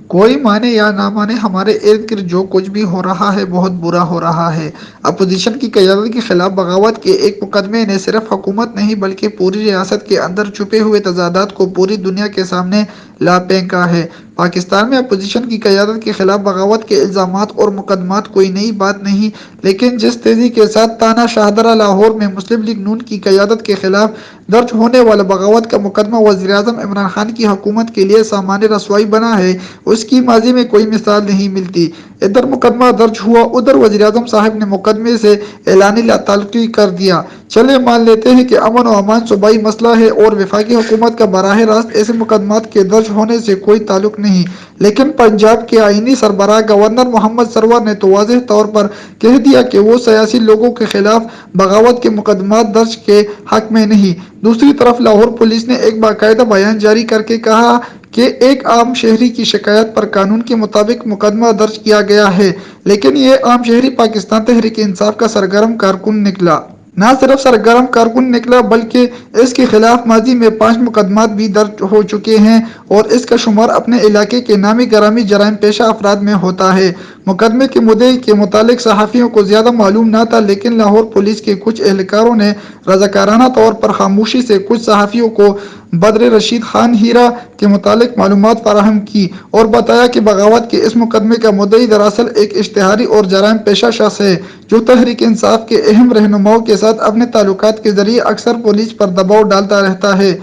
کوئی مانے یا نہ مانے، ہمارے ارد گرد جو کچھ بھی ہو رہا ہے بہت برا ہو رہا ہے۔ اپوزیشن کی قیادت کے خلاف بغاوت کے ایک مقدمے نے صرف حکومت نہیں بلکہ پوری ریاست کے اندر چھپے ہوئے تضادات کو پوری دنیا کے سامنے لا پھینکا ہے۔ پاکستان میں اپوزیشن کی قیادت کے خلاف بغاوت کے الزامات اور مقدمات کوئی نئی بات نہیں، لیکن جس تیزی کے ساتھ تانا شاہدرہ لاہور میں مسلم لیگ نون کی قیادت کے خلاف درج ہونے والا بغاوت کا مقدمہ وزیر اعظم عمران خان کی حکومت کے لیے سامان رسوائی بنا ہے، اس کی ماضی میں کوئی مثال نہیں ملتی۔ ادھر مقدمہ درج ہوا، ادھر وزیر اعظم صاحب نے مقدمے سے اعلانی لا تعلقی کر دیا۔ چلے مان لیتے ہیں کہ امن و امان صوبائی مسئلہ ہے اور وفاقی حکومت کا براہ راست ایسے مقدمات کے درج ہونے سے کوئی تعلق نہیں، لیکن پنجاب کے آئینی سربراہ گورنر محمد سرور نے تو واضح طور پر کہہ دیا کہ وہ سیاسی لوگوں کے خلاف بغاوت کے مقدمات درج کے حق میں نہیں۔ دوسری طرف لاہور پولیس نے ایک باقاعدہ بیان جاری کر کے کہا کہ ایک عام شہری کی شکایت پر قانون کے مطابق مقدمہ درج کیا گیا ہے، لیکن یہ عام شہری پاکستان تحریک انصاف کا سرگرم کارکن نکلا۔ نہ صرف سرگرم کارکن نکلا بلکہ اس کے خلاف ماضی میں 5 مقدمات بھی درج ہو چکے ہیں اور اس کا شمار اپنے علاقے کے نامی گرامی جرائم پیشہ افراد میں ہوتا ہے۔ مقدمے کے مدعی کے متعلق صحافیوں کو زیادہ معلوم نہ تھا، لیکن لاہور پولیس کے کچھ اہلکاروں نے رضاکارانہ طور پر خاموشی سے کچھ صحافیوں کو بدر رشید خان ہیرا کے متعلق معلومات فراہم کی اور بتایا کہ بغاوت کے اس مقدمے کا مدعی دراصل ایک اشتہاری اور جرائم پیشہ شخص ہے جو تحریک انصاف کے اہم رہنماؤں کے ساتھ اپنے تعلقات کے ذریعے اکثر پولیس پر دباؤ ڈالتا رہتا ہے۔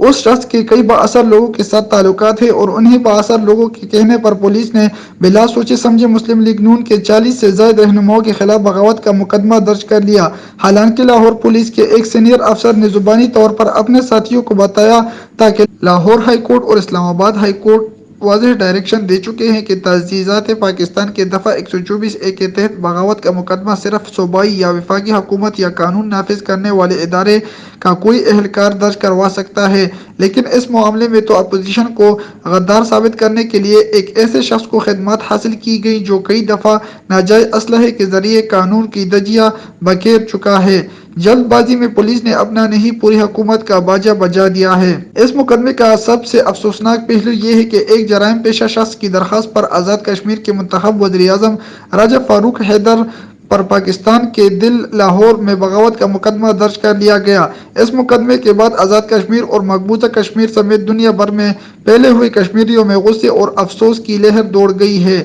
اس شخص کے کئی بااثر لوگوں کے ساتھ تعلقات ہیں اور انہی بااثر لوگوں کے کہنے پر پولیس نے بلا سوچے سمجھے مسلم لیگ نون کے 40 سے زائد رہنماؤں کے خلاف بغاوت کا مقدمہ درج کر لیا۔ حالانکہ لاہور پولیس کے ایک سینئر افسر نے زبانی طور پر اپنے ساتھیوں کو بتایا تھا کہ لاہور ہائی کورٹ اور اسلام آباد ہائی کورٹ واضح ڈائریکشن دے چکے ہیں کہ تجویزات پاکستان کے دفعہ 124(a) کے تحت بغاوت کا مقدمہ صرف صوبائی یا وفاقی حکومت یا قانون نافذ کرنے والے ادارے کا کوئی اہلکار درج کروا سکتا ہے، لیکن اس معاملے میں تو اپوزیشن کو غدار ثابت کرنے کے لیے ایک ایسے شخص کو خدمات حاصل کی گئی جو کئی دفعہ ناجائز اسلحے کے ذریعے قانون کی دھجیاں بکھیر چکا ہے۔ جلد بازی میں پولیس نے اپنا نہیں پوری حکومت کا باجہ بجا دیا ہے۔ اس مقدمے کا سب سے افسوسناک پہلو یہ ہے کہ ایک جرائم پیشہ شخص کی درخواست پر آزاد کشمیر کے منتخب وزیر اعظم راجہ فاروق حیدر پر پاکستان کے دل لاہور میں بغاوت کا مقدمہ درج کر لیا گیا۔ اس مقدمے کے بعد آزاد کشمیر اور مقبوضہ کشمیر سمیت دنیا بھر میں پھیلے ہوئے کشمیریوں میں غصے اور افسوس کی لہر دوڑ گئی ہے۔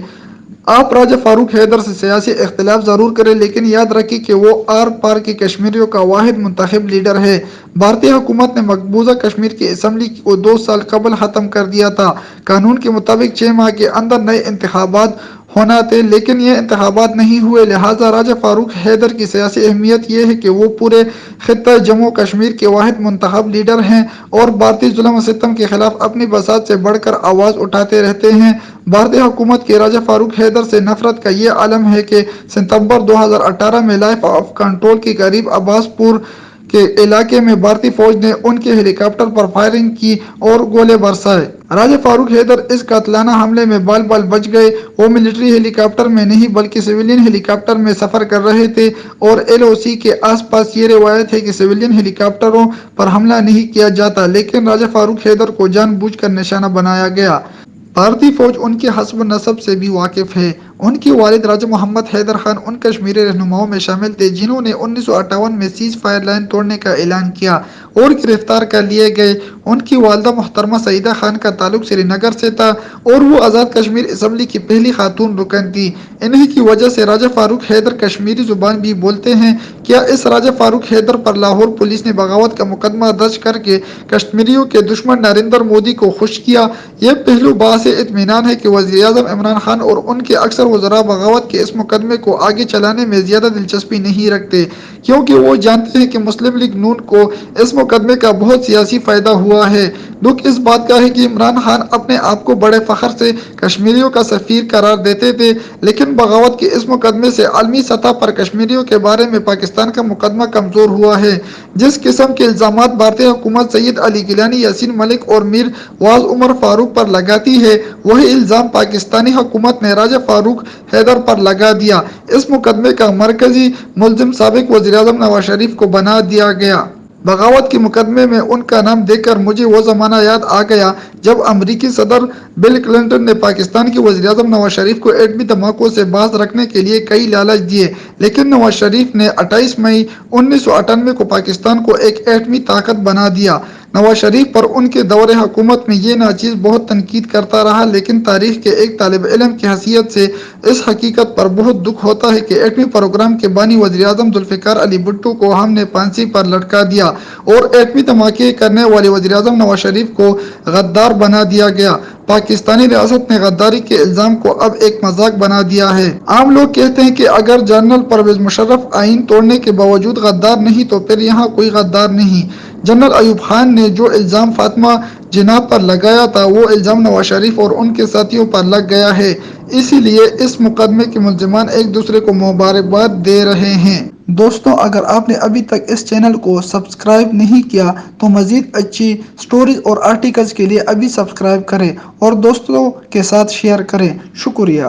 آپ راجہ فاروق حیدر سے سیاسی اختلاف ضرور کریں، لیکن یاد رکھیں کہ وہ آر پار کے کشمیریوں کا واحد منتخب لیڈر ہے۔ بھارتی حکومت نے مقبوضہ کشمیر کی اسمبلی کو 2 سال قبل ختم کر دیا تھا۔ قانون کے مطابق 6 ماہ کے اندر نئے انتخابات ہونا تھے، لیکن یہ انتخابات نہیں ہوئے۔ لہٰذا راجہ فاروق حیدر کی سیاسی اہمیت یہ ہے کہ وہ پورے خطہ جموں کشمیر کے واحد منتخب لیڈر ہیں اور بھارتی ظلم و ستم کے خلاف اپنی بساط سے بڑھ کر آواز اٹھاتے رہتے ہیں۔ بھارتی حکومت کے راجہ فاروق حیدر سے نفرت کا یہ عالم ہے کہ ستمبر 2018 میں لائن آف کنٹرول کے قریب عباس پور کے علاقے میں بھارتی فوج نے ان کے ہیلی کاپٹر پر فائرنگ کی اور گولے برسائے۔ راجہ فاروق حیدر اس قاتلانہ حملے میں بال بال بچ گئے۔ وہ ملٹری ہیلی کاپٹر میں نہیں بلکہ سویلین ہیلی کاپٹر میں سفر کر رہے تھے اور LOC کے آس پاس یہ روایت ہے کہ سویلین ہیلی کاپٹروں پر حملہ نہیں کیا جاتا، لیکن راجہ فاروق حیدر کو جان بوجھ کر نشانہ بنایا گیا۔ بھارتی فوج ان کے حسب نسب سے بھی واقف ہے۔ ان کے والد راجہ محمد حیدر خان ان کشمیری رہنماؤں میں شامل تھے جنہوں نے 1958 میں سیز فائر لائن توڑنے کا اعلان کیا اور گرفتار کر لیے گئے۔ ان کی والدہ محترمہ سعیدہ خان کا تعلق سری نگر سے تھا اور وہ آزاد کشمیر اسمبلی کی پہلی خاتون رکن تھیں۔ انہی کی وجہ سے راجہ فاروق حیدر کشمیری زبان بھی بولتے ہیں۔ کیا اس راجہ فاروق حیدر پر لاہور پولیس نے بغاوت کا مقدمہ درج کر کے کشمیریوں کے دشمن نریندر مودی کو خوش کیا؟ یہ پہلو باعث اطمینان ہے کہ وزیر اعظم عمران خان اور ان کے اکثر وزراء بغاوت کے اس مقدمے کو آگے چلانے میں زیادہ دلچسپی نہیں رکھتے، کیونکہ وہ جانتے ہیں کہ مسلم لیگ نون کو اس مقدمے کا بہت سیاسی فائدہ ہوا ہے۔ دکھ اس بات کا ہے کہ عمران خان اپنے آپ کو بڑے فخر سے کشمیریوں کا سفیر قرار دیتے تھے، لیکن بغاوت کے اس مقدمے سے عالمی سطح پر کشمیریوں کے بارے میں پاکستان کا مقدمہ کمزور ہوا ہے۔ جس قسم کے الزامات بھارتی حکومت سید علی گیلانی، یاسین ملک اور میر واعظ عمر فاروق پر لگاتی ہے، وہی الزام پاکستانی حکومت نے راجہ فاروق حیدر پر لگا دیا۔ اس مقدمے کا مرکزی ملزم سابق وزیر اعظم نواز شریف کو بنا دیا گیا۔ بغاوت کے مقدمے میں ان کا نام دیکھ کر مجھے وہ زمانہ یاد آ گیا جب امریکی صدر بل کلنٹن نے پاکستان کے وزیر اعظم نواز شریف کو ایٹمی دھماکوں سے باز رکھنے کے لیے کئی لالچ دیے، لیکن نواز شریف نے 28 مئی 1998 کو پاکستان کو ایک ایٹمی طاقت بنا دیا۔ نواز شریف پر ان کے دور حکومت میں یہ ناچیز بہت تنقید کرتا رہا، لیکن تاریخ کے ایک طالب علم کی حیثیت سے اس حقیقت پر بہت دکھ ہوتا ہے کہ ایٹمی پروگرام کے بانی وزیر اعظم ذوالفقار علی بھٹو کو ہم نے پھانسی پر لٹکا دیا اور ایٹمی دھماکے کرنے والے وزیر اعظم نواز شریف کو غدار بنا دیا گیا۔ پاکستانی ریاست نے غداری کے الزام کو اب ایک مذاق بنا دیا ہے۔ عام لوگ کہتے ہیں کہ اگر جنرل پرویز مشرف آئین توڑنے کے باوجود غدار نہیں تو پھر یہاں کوئی غدار نہیں۔ جنرل ایوب خان نے جو الزام فاطمہ جناح پر لگایا تھا وہ الزام نواز شریف اور ان کے ساتھیوں پر لگ گیا ہے، اسی لیے اس مقدمے کے ملزمان ایک دوسرے کو مبارکباد دے رہے ہیں۔ دوستو، اگر آپ نے ابھی تک اس چینل کو سبسکرائب نہیں کیا تو مزید اچھی سٹوریز اور آرٹیکلز کے لیے ابھی سبسکرائب کریں اور دوستوں کے ساتھ شیئر کریں۔ شکریہ۔